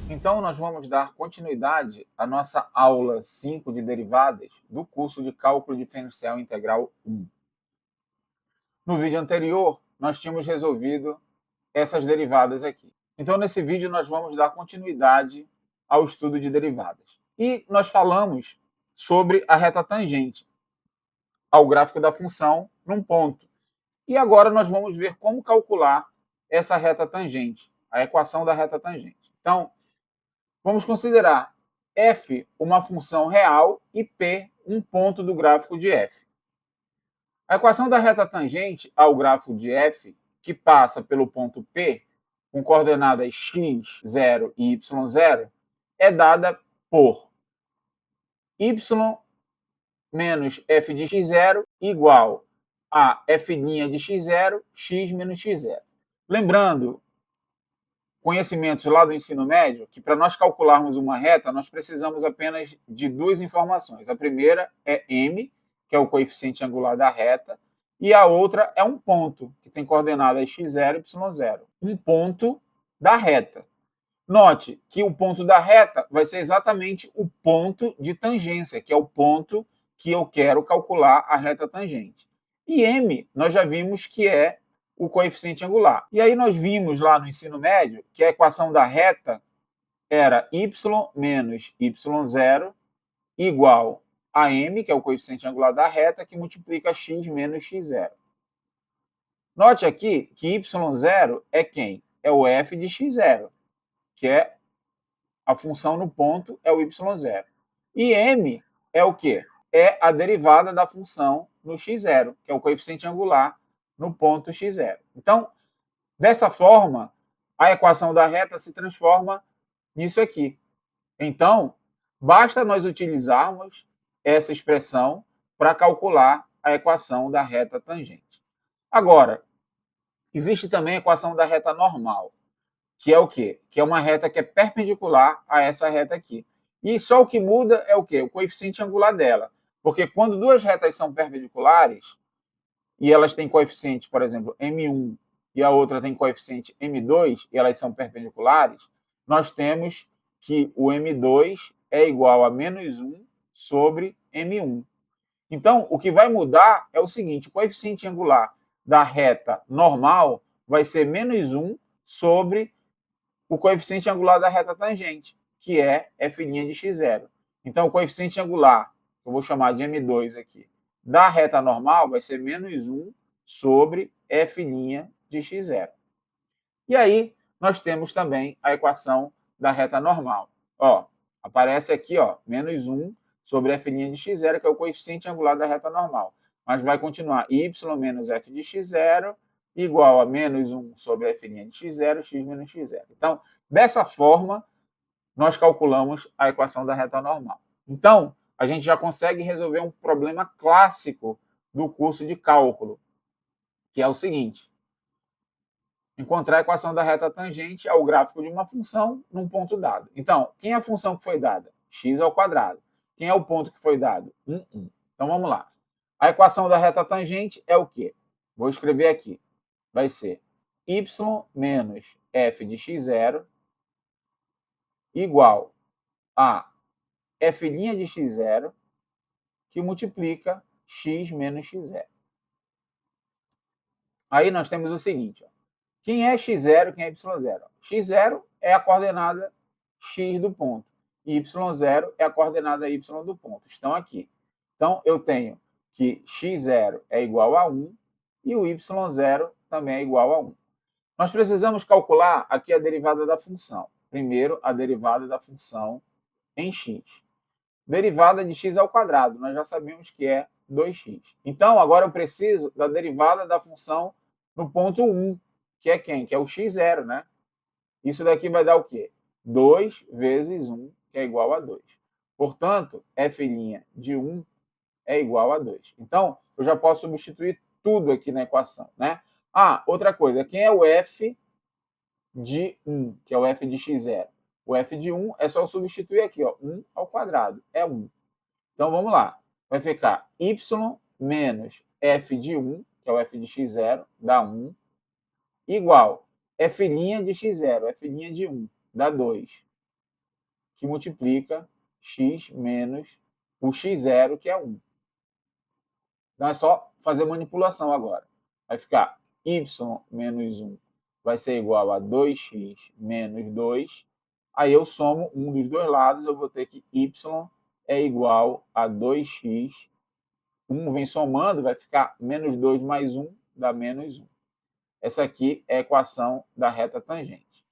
Então, nós vamos dar continuidade à nossa aula 5 de derivadas do curso de Cálculo Diferencial Integral 1. No vídeo anterior, nós tínhamos resolvido essas derivadas aqui. Então, nesse vídeo, nós vamos dar continuidade ao estudo de derivadas. E nós falamos sobre a reta tangente ao gráfico da função num ponto. E agora nós vamos ver como calcular essa reta tangente, a equação da reta tangente. Então, vamos considerar f uma função real e p um ponto do gráfico de f. A equação da reta tangente ao gráfico de f, que passa pelo ponto P, com coordenadas x, 0 e y0, é dada por y menos f de x0 igual a f' de x0, x menos x0. Lembrando, conhecimentos lá do ensino médio, que para nós calcularmos uma reta, nós precisamos apenas de duas informações. A primeira é m, que é o coeficiente angular da reta, e a outra é um ponto, que tem coordenadas x0 e y0. Um ponto da reta. Note que o ponto da reta vai ser exatamente o ponto de tangência, que é o ponto que eu quero calcular a reta tangente. E m, nós já vimos que é o coeficiente angular. E aí nós vimos lá no ensino médio que a equação da reta era y menos y0 igual a m, que é o coeficiente angular da reta, que multiplica x menos x0. Note aqui que y0 é quem? É o f de x0, que é a função no ponto, é o y0. E m é o quê? É a derivada da função no x0, que é o coeficiente angular no ponto x0. Então, dessa forma, a equação da reta se transforma nisso aqui. Então, basta nós utilizarmos essa expressão para calcular a equação da reta tangente. Agora, existe também a equação da reta normal, que é o quê? Que é uma reta que é perpendicular a essa reta aqui. E só o que muda é o quê? O coeficiente angular dela. Porque quando duas retas são perpendiculares, e elas têm coeficiente, por exemplo, m1 e a outra tem coeficiente m2, e elas são perpendiculares, nós temos que o m2 é igual a menos 1 sobre m1. Então, o que vai mudar é o seguinte, o coeficiente angular da reta normal vai ser menos 1 sobre o coeficiente angular da reta tangente, que é f' de x0. Então, o coeficiente angular, eu vou chamar de m2 aqui, da reta normal vai ser menos 1 sobre f' de x0. E aí, nós temos também a equação da reta normal. Ó, aparece aqui, ó, menos 1 sobre f' de x0, que é o coeficiente angular da reta normal. Mas vai continuar y menos f de x0 igual a menos 1 sobre f' de x0, x menos x0. Então, dessa forma, nós calculamos a equação da reta normal. Então, a gente já consegue resolver um problema clássico do curso de cálculo, que é o seguinte: encontrar a equação da reta tangente ao gráfico de uma função num ponto dado. Então, quem é a função que foi dada? X ao quadrado. Quem é o ponto que foi dado? 1. Então, vamos lá. A equação da reta tangente é o quê? Vou escrever aqui. Vai ser y menos f de x0 igual a f' de x0 que multiplica x menos x0. Aí nós temos o seguinte, ó. Quem é x0 e quem é y0? x0 é a coordenada x do ponto. E y0 é a coordenada y do ponto. Estão aqui. Então, eu tenho que x0 é igual a 1 e o y0 também é igual a 1. Nós precisamos calcular aqui a derivada da função. Primeiro, a derivada da função em x. Derivada de x ao quadrado, nós já sabemos que é 2x. Então, agora eu preciso da derivada da função no ponto 1, que é quem? Que é o x0, né? Isso daqui vai dar o quê? 2 vezes 1, que é igual a 2. Portanto, f' de 1 é igual a 2. Então, eu já posso substituir tudo aqui na equação, né? Ah, outra coisa, quem é o f de 1, que é o f de x0? O f de 1 é só substituir aqui, ó, 1 ao quadrado, é 1. Então, vamos lá. Vai ficar y menos f de 1, que é o f de x0, dá 1, igual f' de x0, f' de 1, dá 2. que multiplica x menos o x0, que é 1. Então, é só fazer manipulação agora. Vai ficar y menos 1 vai ser igual a 2x menos 2. Aí eu somo um dos dois lados, eu vou ter que y é igual a 2x. 1 vem somando, vai ficar menos 2 mais 1 dá menos 1. Essa aqui é a equação da reta tangente.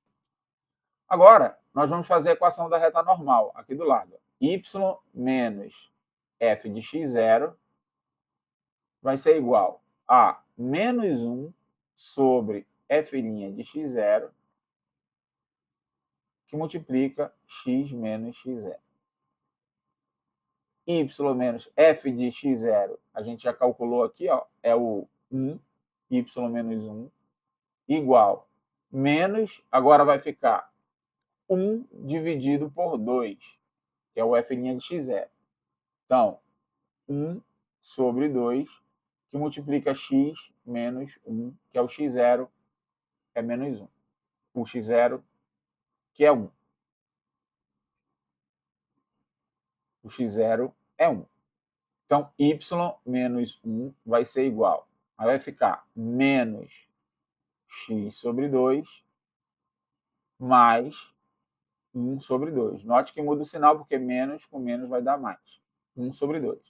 Agora, nós vamos fazer a equação da reta normal, aqui do lado. Y menos f de x0 vai ser igual a menos 1 sobre f' de x0, que multiplica x menos x0. Y menos f de x0, a gente já calculou aqui, ó, é o 1, y menos 1, igual menos, agora vai ficar 1 dividido por 2, que é o f' de x0. Então, 1 sobre 2, que multiplica x menos 1, que é o x0, é menos 1. O x0, que é 1. O x0 é 1. Então, y menos 1 vai ser igual. Aí vai ficar menos x sobre 2 mais 1 sobre 2. Note que muda o sinal, porque menos com menos vai dar mais. 1 sobre 2.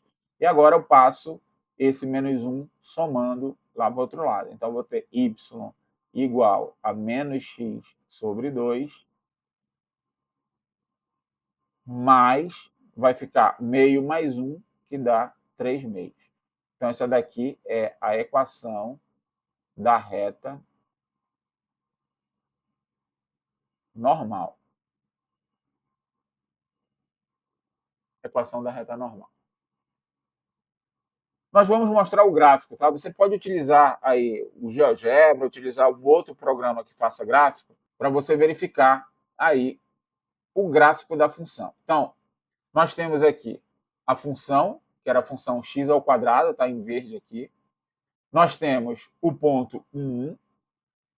E agora eu passo esse menos 1 somando lá para o outro lado. Então, eu vou ter y igual a menos x sobre 2, mais, vai ficar meio mais 1, que dá 3 meios. Então, essa daqui é a equação da reta normal. Equação da reta normal. Nós vamos mostrar o gráfico, tá? Você pode utilizar aí o GeoGebra, utilizar um outro programa que faça gráfico, para você verificar aí o gráfico da função. Então, nós temos aqui a função, que era a função x ao quadrado, está em verde aqui. Nós temos o ponto 1,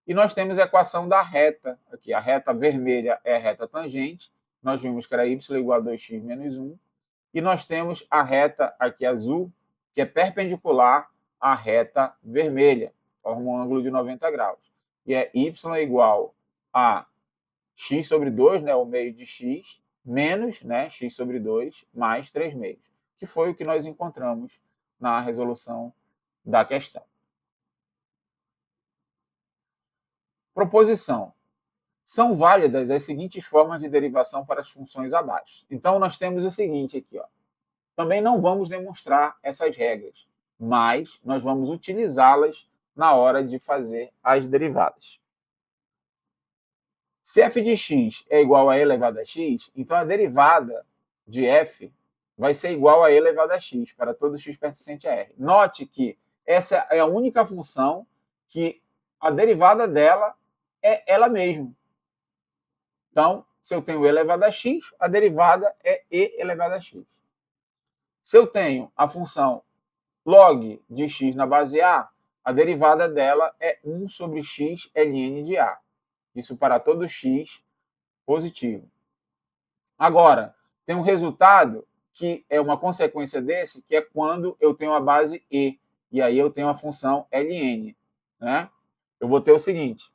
e nós temos a equação da reta aqui. A reta vermelha é a reta tangente. Nós vimos que era y igual a 2x menos 1. E nós temos a reta aqui azul, que é perpendicular à reta vermelha. Forma um ângulo de 90 graus. E é y igual a x sobre 2, né, o meio de x, menos, né, x sobre 2, mais 3 meios. Que foi o que nós encontramos na resolução da questão. Proposição. São válidas as seguintes formas de derivação para as funções abaixo. Então, nós temos o seguinte aqui. Ó. Também não vamos demonstrar essas regras, mas nós vamos utilizá-las na hora de fazer as derivadas. Se f de x é igual a e elevado a x, então a derivada de f vai ser igual a e elevado a x, para todo x pertencente a R. Note que essa é a única função que a derivada dela é ela mesma. Então, se eu tenho e elevado a x, a derivada é e elevado a x. Se eu tenho a função log de x na base a derivada dela é 1 sobre x ln de a. Isso para todo x positivo. Agora, tem um resultado que é uma consequência desse, que é quando eu tenho a base e. E aí eu tenho a função ln. Né? Eu vou ter o seguinte.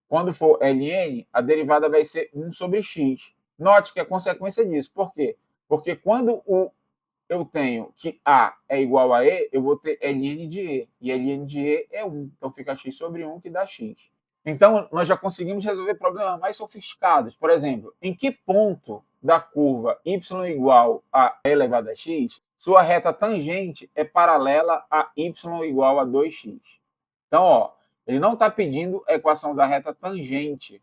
Quando for ln, a derivada vai ser 1 sobre x. Note que é consequência disso. Por quê? Porque quando eu tenho que a é igual a e, eu vou ter ln de e. E ln de e é 1. Então fica x sobre 1, que dá x. Então, nós já conseguimos resolver problemas mais sofisticados. Por exemplo, em que ponto da curva y igual a e elevado a x, sua reta tangente é paralela a y igual a 2x. Então, ó, ele não está pedindo a equação da reta tangente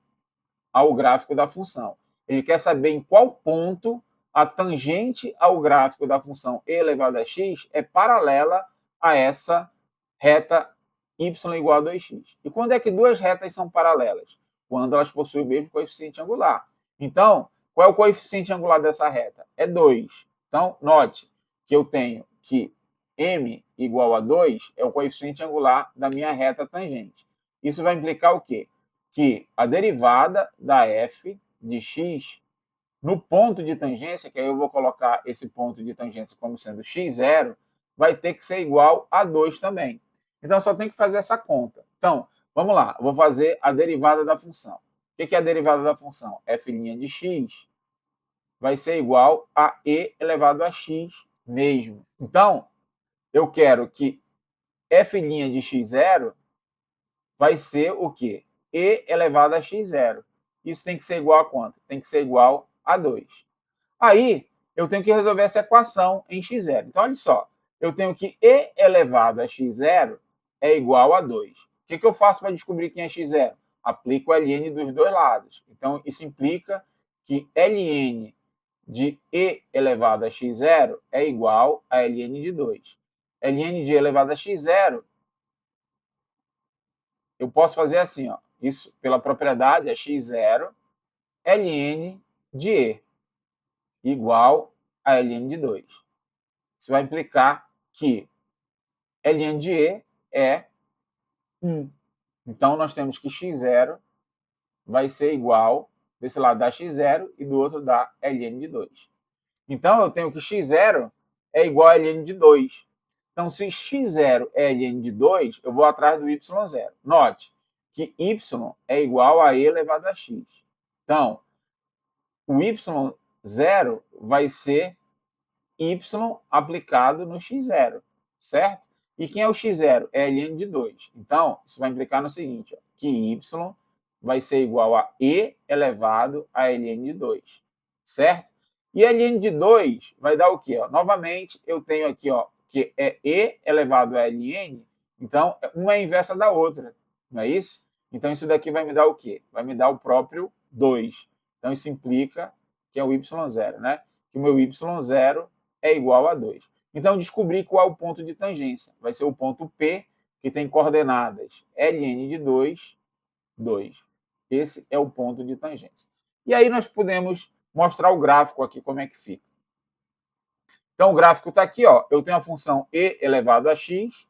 ao gráfico da função. Ele quer saber em qual ponto a tangente ao gráfico da função e elevado a x é paralela a essa reta y igual a 2x. E quando é que duas retas são paralelas? Quando elas possuem o mesmo coeficiente angular. Então, qual é o coeficiente angular dessa reta? É 2. Então, note que eu tenho que m igual a 2 é o coeficiente angular da minha reta tangente. Isso vai implicar o quê? Que a derivada da f de x no ponto de tangência, que aí eu vou colocar esse ponto de tangência como sendo x0, vai ter que ser igual a 2 também. Então, eu só tenho que fazer essa conta. Então, vamos lá, eu vou fazer a derivada da função. O que é a derivada da função? f' de x vai ser igual a e elevado a x mesmo. Então, eu quero que f' de x0 vai ser o quê? E elevado a x0. Isso tem que ser igual a quanto? Tem que ser igual a 2. Aí, eu tenho que resolver essa equação em x0. Então, olha só. Eu tenho que e elevado a x0 é igual a 2. O que eu faço para descobrir quem é x0? Aplico o ln dos dois lados. Então, isso implica que ln de e elevado a x0 é igual a ln de 2. ln de e elevado a x0, eu posso fazer assim, ó. Isso, pela propriedade, é x0 ln de e igual a ln de 2. Isso vai implicar que ln de e é 1. Então, nós temos que x0 vai ser igual, desse lado dá x0 e do outro dá ln de 2. Então, eu tenho que x0 é igual a ln de 2. Então, se x0 é ln de 2, eu vou atrás do y0. Note que y é igual a e elevado a x. Então, o y0 vai ser y aplicado no x0, certo? E quem é o x0? É ln de 2. Então, isso vai implicar no seguinte, ó, que y vai ser igual a e elevado a ln de 2, certo? E ln de 2 vai dar o quê? Ó? Novamente, eu tenho aqui ó, que é e elevado a ln, então, uma é a inversa da outra, não é isso? Então, isso daqui vai me dar o quê? Vai me dar o próprio 2. Então, isso implica que é o y0, né? Que o meu y0 é igual a 2. Então, descobri qual é o ponto de tangência. Vai ser o ponto P, que tem coordenadas ln de 2, 2. Esse é o ponto de tangência. E aí nós podemos mostrar o gráfico aqui, como é que fica. Então, o gráfico está aqui, ó. Eu tenho a função e elevado a x,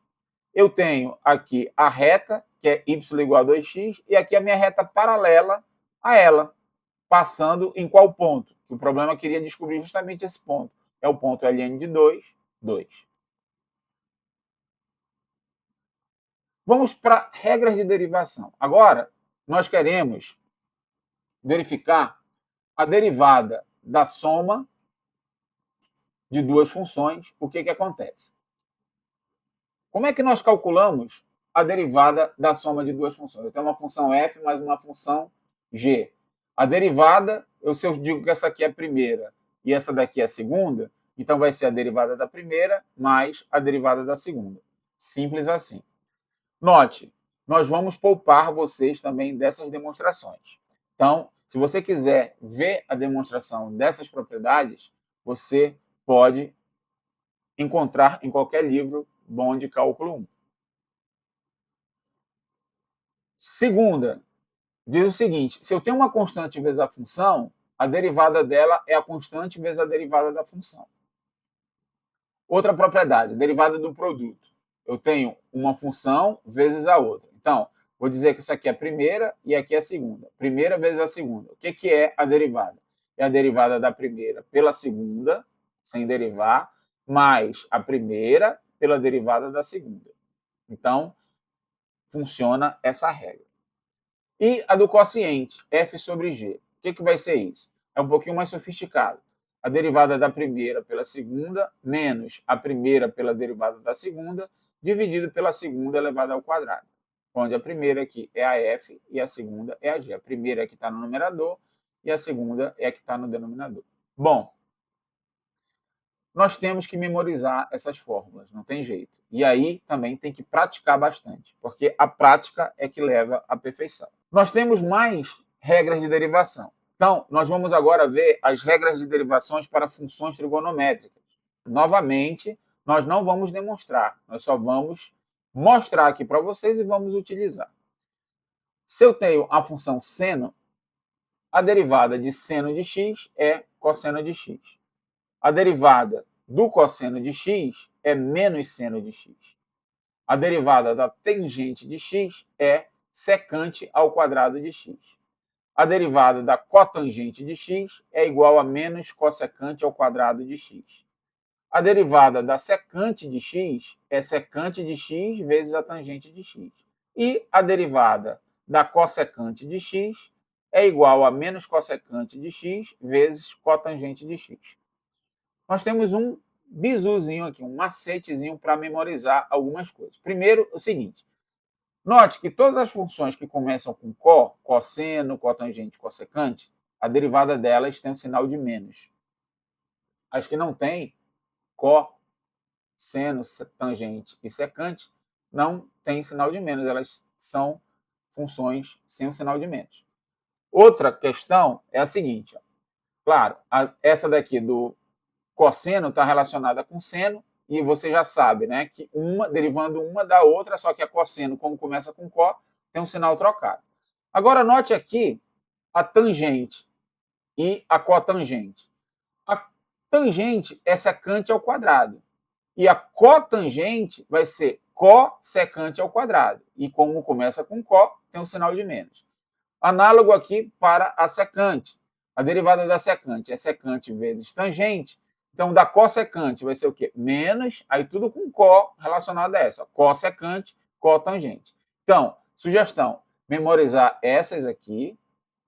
eu tenho aqui a reta, que é y igual a 2x, e aqui a minha reta paralela a ela, passando em qual ponto? O problema queria descobrir justamente esse ponto. É o ponto ln de 2, 2. Vamos para regras de derivação. Agora, nós queremos verificar a derivada da soma de duas funções. O que acontece? Como é que nós calculamos a derivada da soma de duas funções? Eu tenho uma função f mais uma função g. A derivada, se eu digo que essa aqui é a primeira e essa daqui é a segunda, então vai ser a derivada da primeira mais a derivada da segunda. Simples assim. Note, nós vamos poupar vocês também dessas demonstrações. Então, se você quiser ver a demonstração dessas propriedades, você pode encontrar em qualquer livro bom de cálculo 1. Segunda, diz o seguinte, se eu tenho uma constante vezes a função, a derivada dela é a constante vezes a derivada da função. Outra propriedade, derivada do produto. Eu tenho uma função vezes a outra. Então, vou dizer que isso aqui é a primeira e aqui é a segunda. Primeira vezes a segunda. O que é a derivada? É a derivada da primeira pela segunda, sem derivar, mais a primeira pela derivada da segunda. Então, funciona essa regra. E a do quociente, f sobre g. O que vai ser isso? É um pouquinho mais sofisticado. A derivada da primeira pela segunda, menos a primeira pela derivada da segunda, dividido pela segunda elevada ao quadrado. Onde a primeira aqui é a f e a segunda é a g. A primeira é a que está no numerador e a segunda é a que está no denominador. Bom, nós temos que memorizar essas fórmulas, não tem jeito. E aí também tem que praticar bastante, porque a prática é que leva à perfeição. Nós temos mais regras de derivação. Então, nós vamos agora ver as regras de derivações para funções trigonométricas. Novamente, nós não vamos demonstrar, nós só vamos mostrar aqui para vocês e vamos utilizar. Se eu tenho a função seno, a derivada de seno de x é cosseno de x. A derivada do cosseno de x é menos seno de x. A derivada da tangente de x é secante ao quadrado de x. a derivada da cotangente de x é igual a menos cossecante ao quadrado de x. A derivada da secante de x é secante de x vezes a tangente de x. E a derivada da cossecante de x é igual a menos cossecante de x vezes cotangente de x. Nós temos um bizuzinho aqui, um macetezinho para memorizar algumas coisas. Primeiro, o seguinte. Note que todas as funções que começam com cosseno, cotangente, cossecante, a derivada delas tem um sinal de menos. As que não têm seno, tangente e secante não têm sinal de menos, elas são funções sem o sinal de menos. Outra questão é a seguinte, ó. Claro, essa daqui do cosseno está relacionada com seno, e você já sabe, né, que derivando uma da outra, só que a cosseno, como começa com có, tem um sinal trocado. Agora, note aqui a tangente e a cotangente. A tangente é secante ao quadrado, e a cotangente vai ser cossecante ao quadrado, e como começa com có, tem um sinal de menos. Análogo aqui para a secante. A derivada da secante é secante vezes tangente. Então, da cossecante vai ser o quê? Menos, aí tudo com có relacionado a essa. Cossecante, cotangente. Então, sugestão, memorizar essas aqui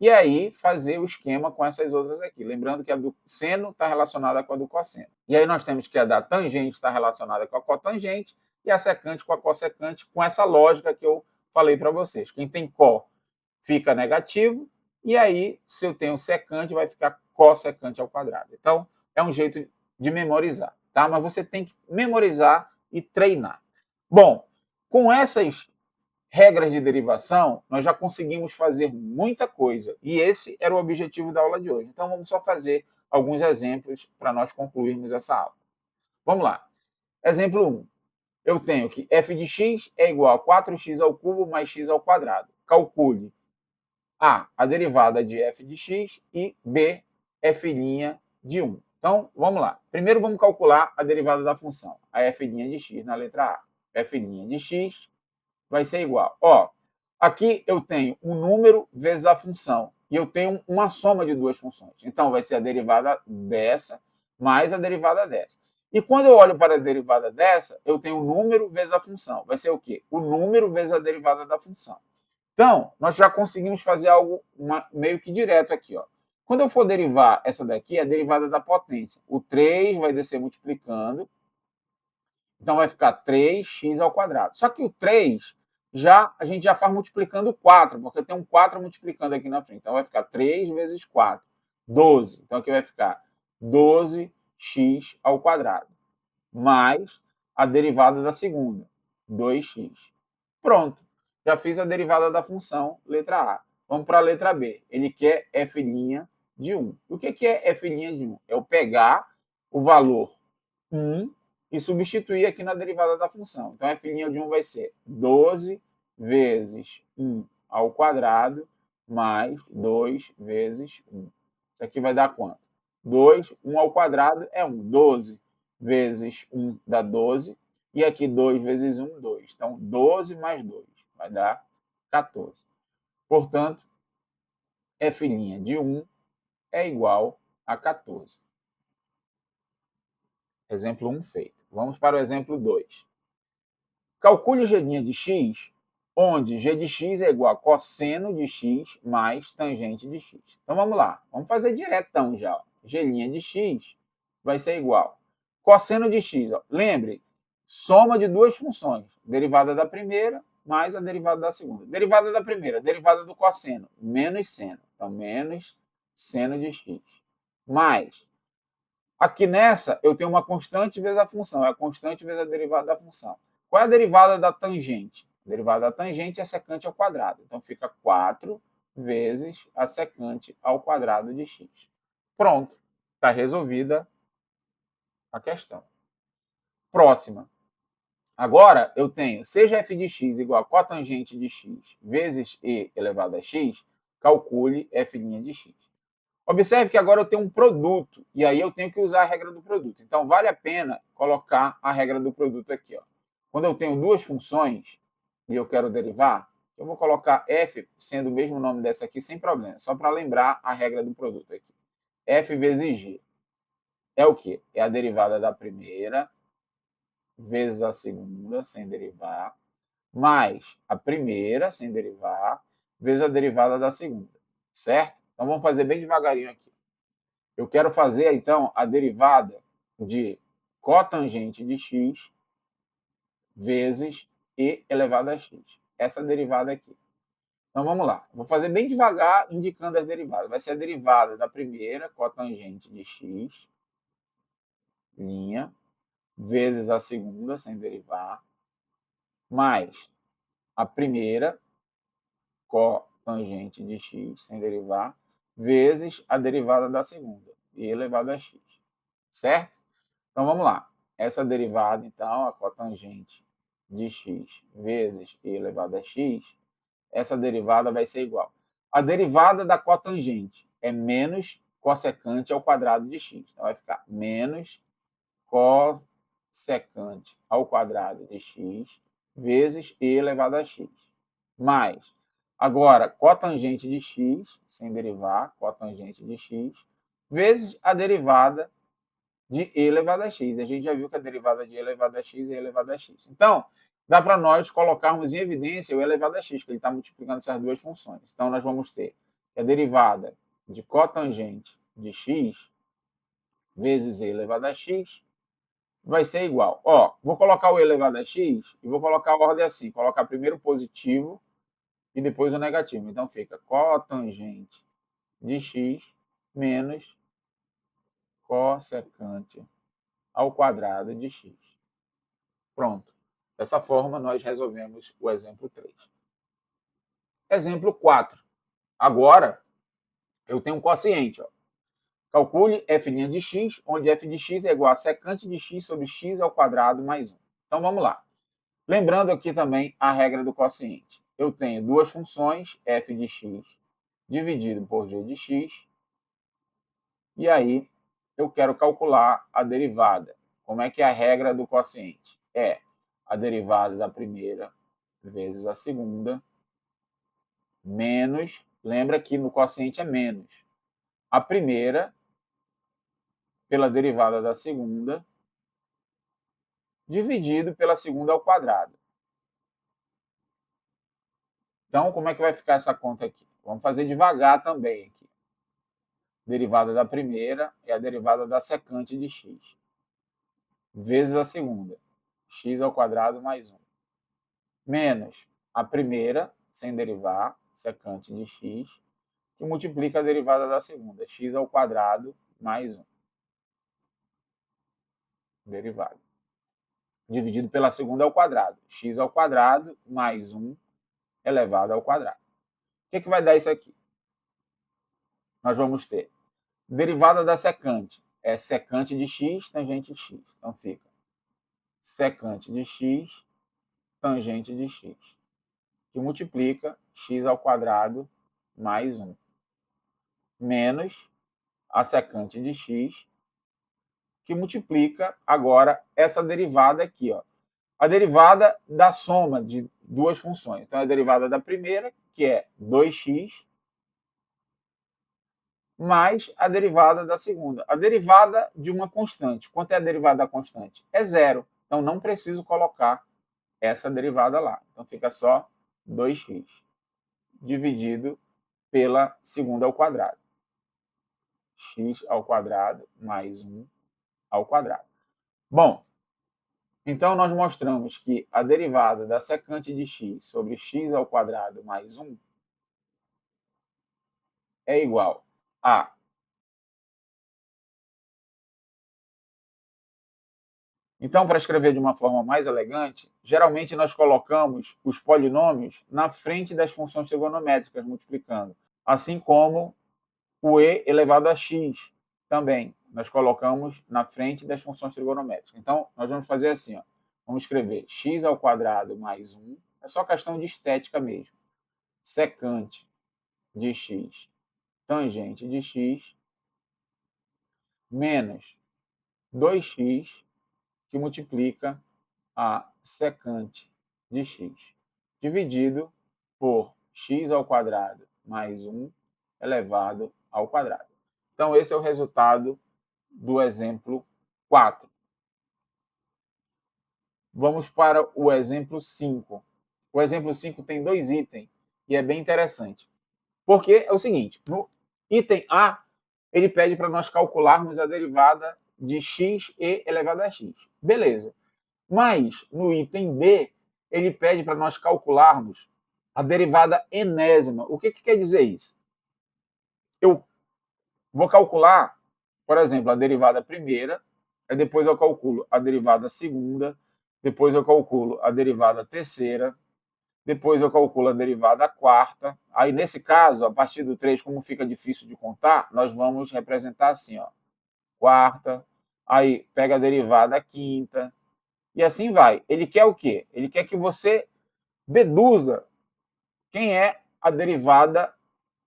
e aí fazer o esquema com essas outras aqui. Lembrando que a do seno está relacionada com a do cosseno. E aí nós temos que a da tangente está relacionada com a cotangente e a secante com a cossecante, com essa lógica que eu falei para vocês. Quem tem có fica negativo, e aí, se eu tenho secante, vai ficar cossecante ao quadrado. Então, é um jeito de memorizar, tá? Mas você tem que memorizar e treinar. Bom, com essas regras de derivação, nós já conseguimos fazer muita coisa, e esse era o objetivo da aula de hoje. Então, vamos só fazer alguns exemplos para nós concluirmos essa aula. Vamos lá. Exemplo 1. Eu tenho que f de x é igual a 4x ao cubo mais x ao quadrado. Calcule a derivada de f de x e b, f' de 1. Então, vamos lá. Primeiro, vamos calcular a derivada da função, a f' de x na letra A. F' de x vai ser igual. Ó, aqui eu tenho um número vezes a função, e eu tenho uma soma de duas funções. Então, vai ser a derivada dessa mais a derivada dessa. E quando eu olho para a derivada dessa, eu tenho o número vezes a função. Vai ser o quê? O número vezes a derivada da função. Então, nós já conseguimos fazer algo meio que direto aqui. Ó. Quando eu for derivar essa daqui, é a derivada da potência. O 3 vai descer multiplicando. Então, vai ficar 3x ao quadrado. Só que o 3, a gente já faz multiplicando 4, porque tem um 4 multiplicando aqui na frente. Então, vai ficar 3 vezes 4, 12. Então, aqui vai ficar 12x ao quadrado. Mais a derivada da segunda, 2x. Pronto. Já fiz a derivada da função, letra A. Vamos para a letra B. Ele quer f' de 1. O que é f' de 1? É eu pegar o valor 1 e substituir aqui na derivada da função. Então, f' de 1 vai ser 12 vezes 1 ao quadrado mais 2 vezes 1. Isso aqui vai dar quanto? 2, 1 ao quadrado é 1. 12 vezes 1 dá 12. E aqui 2 vezes 1, 2. Então, 12 mais 2 vai dar 14. Portanto, f' de 1 é igual a 14. Exemplo 1 feito. Vamos para o exemplo 2. Calcule g' de x, onde g de x é igual a cosseno de x mais tangente de x. Então, vamos lá. Vamos fazer diretão já. G' de x vai ser igual. Cosseno de x. Ó. Lembre, soma de duas funções. Derivada da primeira mais a derivada da segunda. Derivada da primeira, derivada do cosseno, menos seno. Então, menos seno de x. Mais. Aqui nessa, eu tenho uma constante vezes a função. É a constante vezes a derivada da função. Qual é a derivada da tangente? A derivada da tangente é secante ao quadrado. Então, fica 4 vezes a secante ao quadrado de x. Pronto. Está resolvida a questão. Próxima. Agora, eu tenho, seja f de x igual a cotangente de x vezes e elevado a x, calcule f' de x. Observe que agora eu tenho um produto, e aí eu tenho que usar a regra do produto. Então, vale a pena colocar a regra do produto aqui. Ó. Quando eu tenho duas funções e eu quero derivar, Eu vou colocar f sendo o mesmo nome dessa aqui sem problema, só para lembrar a regra do produto aqui. F vezes g é o quê? É a derivada da primeira vezes a segunda, sem derivar, mais a primeira, sem derivar, vezes a derivada da segunda, certo? Então, vamos fazer bem devagarinho aqui. Eu quero fazer, então, a derivada de cotangente de x vezes e elevado a x. Essa derivada aqui. Então, vamos lá. Vou fazer bem devagar, indicando as derivadas. Vai ser a derivada da primeira, cotangente de x, linha, vezes a segunda, sem derivar, mais a primeira, cotangente de x, sem derivar, vezes a derivada da segunda, e elevado a x. Certo? Então, vamos lá. Essa derivada, então, a cotangente de x vezes e elevado a x, essa derivada vai ser igual. A derivada da cotangente é menos cossecante ao quadrado de x. Então, vai ficar menos cossecante ao quadrado de x vezes e elevado a x. Mais, agora, cotangente de x, sem derivar, cotangente de x, vezes a derivada de e elevado a x. A gente já viu que a derivada de e elevado a x é e elevado a x. Então, dá para nós colocarmos em evidência o e elevado a x, que ele está multiplicando essas duas funções. Então, nós vamos ter a derivada de cotangente de x vezes e elevado a x vai ser igual. Ó, vou colocar o e elevado a x e vou colocar a ordem assim. Colocar primeiro o positivo e depois o negativo. Então, fica cotangente de x menos cossecante ao quadrado de x. Pronto. Dessa forma, nós resolvemos o exemplo 3. Exemplo 4. Agora, eu tenho um quociente. Ó. Calcule f' de x, onde f de x é igual a secante de x sobre x ao quadrado mais 1. Então, vamos lá. Lembrando aqui também a regra do quociente. Eu tenho duas funções, f de x dividido por g de x, e aí eu quero calcular a derivada. Como é que é a regra do quociente? É a derivada da primeira vezes a segunda, menos, lembra que no quociente é menos, a primeira pela derivada da segunda, dividido pela segunda ao quadrado. Então, como é que vai ficar essa conta aqui? Vamos fazer devagar também aqui. Derivada da primeira é a derivada da secante de x, vezes a segunda, x ao quadrado mais 1, menos a primeira, sem derivar, secante de x, que multiplica a derivada da segunda, x ao quadrado mais 1. Derivada. Dividido pela segunda ao quadrado. X ao quadrado mais 1 elevado ao quadrado. O que vai dar isso aqui? Nós vamos ter derivada da secante. É secante de x, tangente de x. Então, fica secante de x, tangente de x, que multiplica x ao quadrado mais 1, menos a secante de x, que multiplica agora essa derivada aqui, ó. A derivada da soma de duas funções. Então, a derivada da primeira, que é 2x, mais a derivada da segunda. A derivada de uma constante. Quanto é a derivada da constante? É zero. Então, não preciso colocar essa derivada lá. Então, fica só 2x dividido pela segunda ao quadrado. X ao quadrado mais 1 ao quadrado. Bom, então nós mostramos que a derivada da secante de x sobre x ao quadrado mais 1 é igual a Então, para escrever de uma forma mais elegante, geralmente nós colocamos os polinômios na frente das funções trigonométricas, multiplicando. Assim como o e elevado a x também. Nós colocamos na frente das funções trigonométricas. Então, nós vamos fazer assim. Ó. Vamos escrever x ao quadrado mais 1. É só questão de estética mesmo. Secante de x, tangente de x, menos 2x, que multiplica a secante de x, dividido por x ao quadrado mais 1 elevado ao quadrado. Então, esse é o resultado do exemplo 4. Vamos para o exemplo 5. O exemplo 5 tem 2 itens e é bem interessante. Porque é o seguinte, no item A, ele pede para nós calcularmos a derivada de x e elevado a x. Beleza. Mas, no item B, ele pede para nós calcularmos a derivada enésima. O que quer dizer isso? Eu vou calcular, por exemplo, a derivada primeira, aí depois eu calculo a derivada segunda, depois eu calculo a derivada terceira, depois eu calculo a derivada quarta. Aí, nesse caso, a partir do 3, como fica difícil de contar, nós vamos representar assim, ó, quarta, aí pega a derivada quinta, e assim vai. Ele quer o quê? Ele quer que você deduza quem é a derivada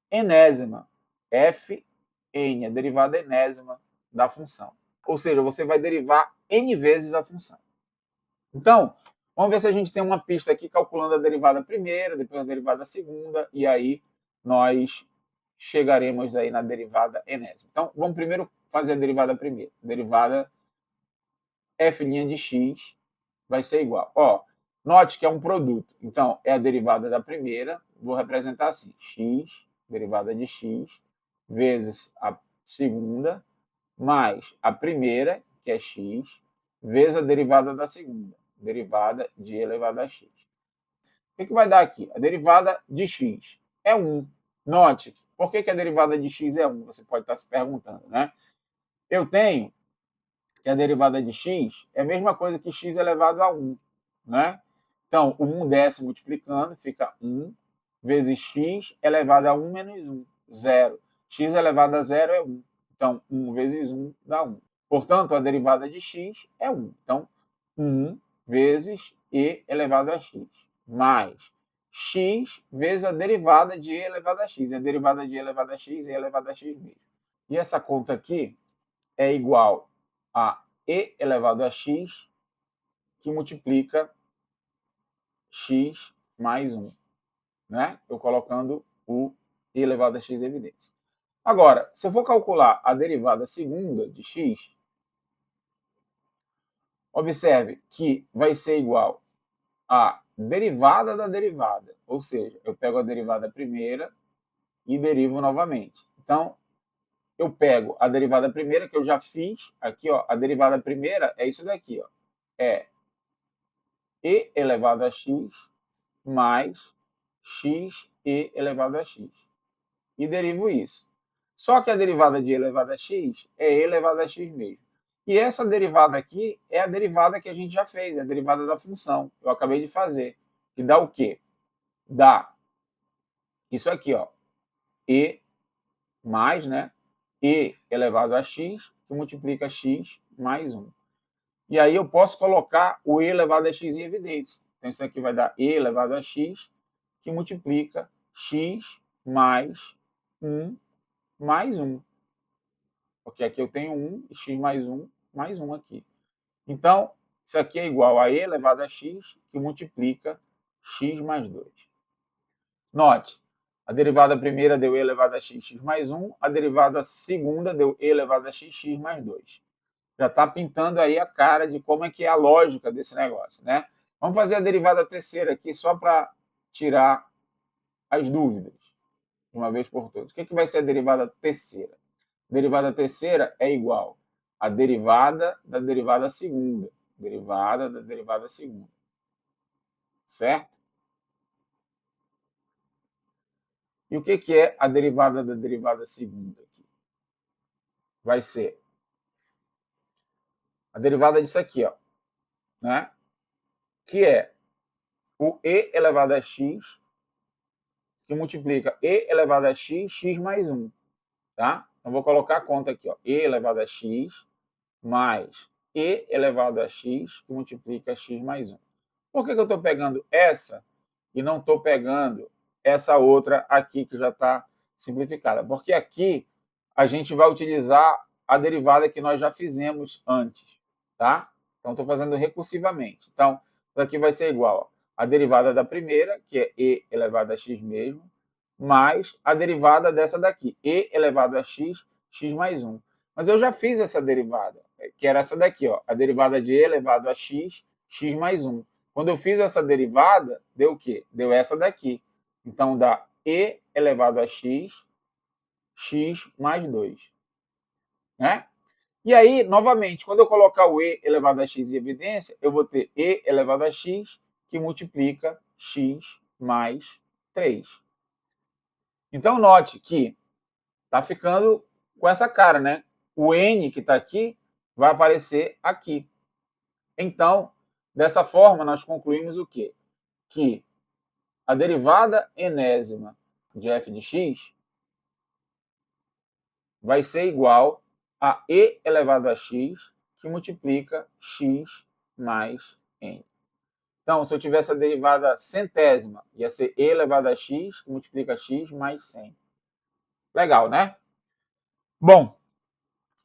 enésima, Fn, a derivada enésima da função. Ou seja, você vai derivar n vezes a função. Então, vamos ver se a gente tem uma pista aqui calculando a derivada primeira, depois a derivada segunda, e aí nós chegaremos aí na derivada enésima. Então, vamos primeiro fazer a derivada primeira. Derivada f' de x vai ser igual. Ó, note que é um produto. Então, é a derivada da primeira. Vou representar assim. X, derivada de x, vezes a segunda, mais a primeira, que é x, vezes a derivada da segunda. Derivada de elevado a x. O que vai dar aqui? A derivada de x é 1. Note, por que a derivada de x é 1? Você pode estar se perguntando, né? Eu tenho que a derivada de x é a mesma coisa que x elevado a 1, né? Então, o 1 desce multiplicando, fica 1 vezes x elevado a 1 menos 1, 0. X elevado a 0 é 1. Então, 1 vezes 1 dá 1. Portanto, a derivada de x é 1. Então, 1 vezes e elevado a x, mais x vezes a derivada de e elevado a x. A derivada de e elevado a x é e elevado a x mesmo. E essa conta aqui é igual a e elevado a x, que multiplica x mais 1. Né? Eu colocando o e elevado a x em evidência. Agora, se eu for calcular a derivada segunda de x, observe que vai ser igual a derivada da derivada. Ou seja, eu pego a derivada primeira e derivo novamente. Então, eu pego a derivada primeira, que eu já fiz aqui, ó, a derivada primeira é isso daqui, ó, é e elevado a x mais x e elevado a x. E derivo isso. Só que a derivada de e elevado a x é e elevado a x mesmo. E essa derivada aqui é a derivada que a gente já fez, a derivada da função. Eu acabei de fazer. Que dá o quê? Dá isso aqui, ó, e mais, né, e elevado a x, que multiplica x mais 1. E aí eu posso colocar o e elevado a x em evidência. Então, isso aqui vai dar e elevado a x, que multiplica x mais 1 mais 1. Porque aqui eu tenho 1, e x mais 1 aqui. Então, isso aqui é igual a e elevado a x, que multiplica x mais 2. Note, a derivada primeira deu e elevado a x mais 1, a derivada segunda deu e elevado a x mais 2. Já está pintando aí a cara de como é que é a lógica desse negócio, né? Vamos fazer a derivada terceira aqui só para tirar as dúvidas, de uma vez por todas. O que vai ser a derivada terceira? A derivada terceira é igual à derivada da derivada segunda. Derivada da derivada segunda. Certo? E o que é a derivada da derivada segunda aqui? Vai ser a derivada disso aqui, ó, né? Que é o e elevado a x, que multiplica e elevado a x, x mais 1. Tá? Então, vou colocar a conta aqui, ó, e elevado a x mais e elevado a x, que multiplica x mais 1. Por que eu estou pegando essa e não estou pegando essa outra aqui, que já está simplificada? Porque aqui a gente vai utilizar a derivada que nós já fizemos antes, tá? Então, estou fazendo recursivamente. Então, isso aqui vai ser igual a derivada da primeira, que é e elevado a x mesmo, mais a derivada dessa daqui, e elevado a x, x mais 1. Mas eu já fiz essa derivada, que era essa daqui, ó, a derivada de e elevado a x, x mais 1. Quando eu fiz essa derivada, deu o quê? Deu essa daqui. Então, dá e elevado a x, x mais 2. Né? E aí, novamente, quando eu colocar o e elevado a x em evidência, eu vou ter e elevado a x, que multiplica x mais 3. Então, note que está ficando com essa cara, né? O n que está aqui vai aparecer aqui. Então, dessa forma, nós concluímos o quê? Que a derivada enésima de f de x vai ser igual a e elevado a x, que multiplica x mais n. Então, se eu tivesse a derivada centésima, ia ser e elevado a x, que multiplica x mais 100. Legal, né? Bom,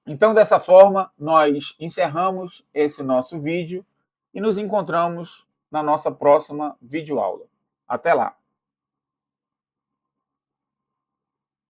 então, dessa forma, nós encerramos esse nosso vídeo e nos encontramos na nossa próxima videoaula. Até lá!